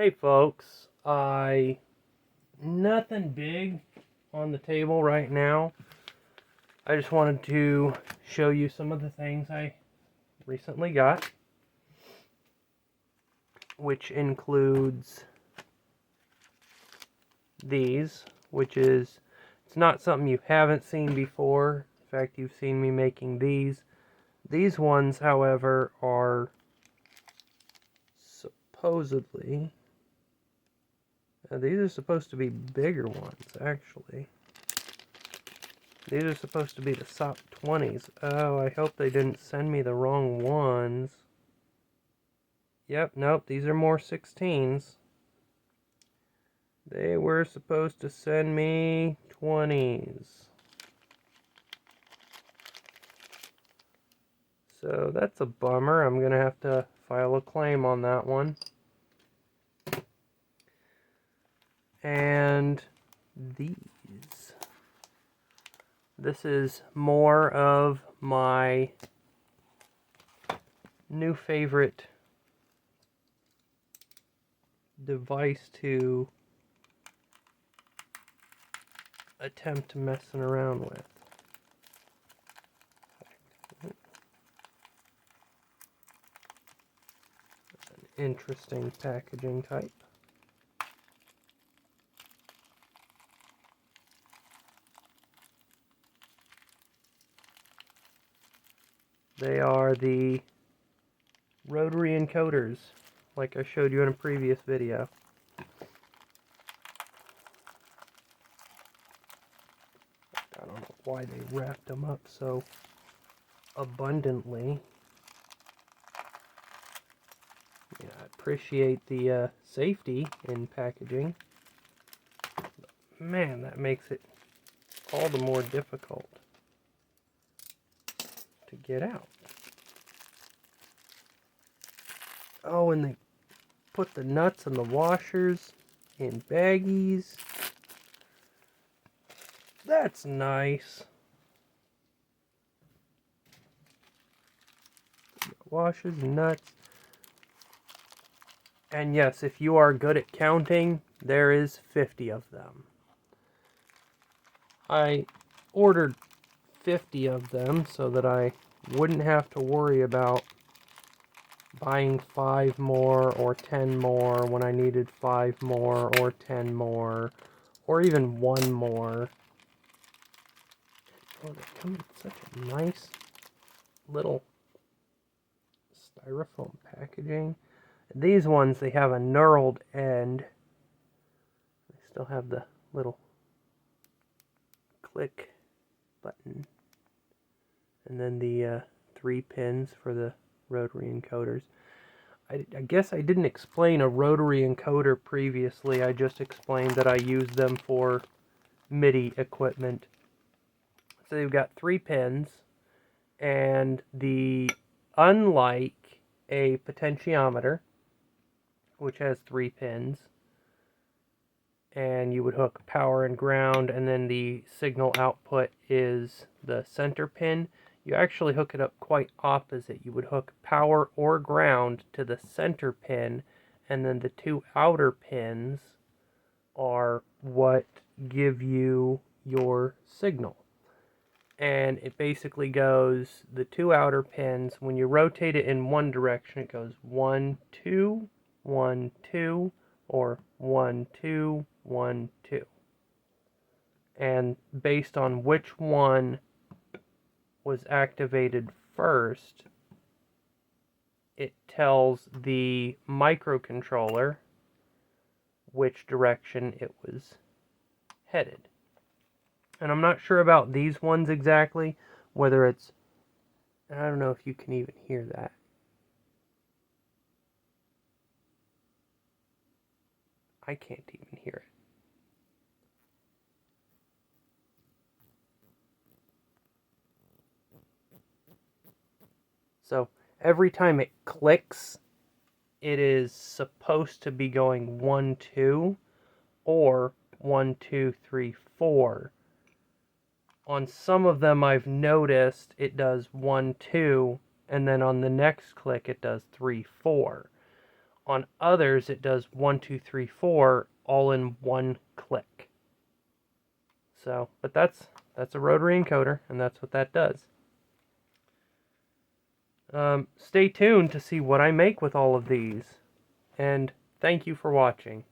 Hey folks, nothing big on the table right now. I just wanted to show you some of the things I recently got, which includes these, it's not something you haven't seen before. In fact, you've seen me making these. These ones, however, are supposedly... these are supposed to be bigger ones, actually. These are supposed to be the sop20s. Oh, I hope they didn't send me the wrong ones. Yep, nope, these are more 16s. They were supposed to send me 20s. So that's a bummer. I'm going to have to file a claim on that one. And these. This is more of my new favorite device to attempt messing around with. An interesting packaging type. They are the rotary encoders, like I showed you in a previous video. I don't know why they wrapped them up so abundantly. Yeah, I appreciate the safety in packaging. But man, that makes it all the more difficult to get out. Oh, and they put the nuts and the washers in baggies. That's nice. Washers, nuts. And yes, if you are good at counting, there is 50 of them. I ordered 50 of them so that I wouldn't have to worry about buying 5 more or 10 more when I needed 5 more or 10 more or even 1 more. Oh, they come in such a nice little styrofoam packaging. These ones, they have a knurled end. They still have the little click button. And then the 3 pins for the rotary encoders. I guess I didn't explain a rotary encoder previously. I just explained that I use them for MIDI equipment. So they've got 3 pins, and unlike a potentiometer, which has 3 pins, and you would hook power and ground, and then the signal output is the center pin, you actually hook it up quite opposite. You would hook power or ground to the center pin, and then the 2 outer pins are what give you your signal. And it basically goes, the 2 outer pins, when you rotate it in one direction, it goes 1, 2, 1, 2, or 1, 2, 1, 2. And based on which one was activated first, it tells the microcontroller which direction it was headed. And I'm not sure about these ones exactly, whether it's, I don't know if you can even hear that. I can't even hear it. So every time it clicks, it is supposed to be going 1, 2, or 1, 2, 3, 4. On some of them I've noticed it does 1, 2, and then on the next click it does 3, 4. On others, it does 1, 2, 3, 4 all in one click. So, but that's a rotary encoder, and that's what that does. Stay tuned to see what I make with all of these, and thank you for watching.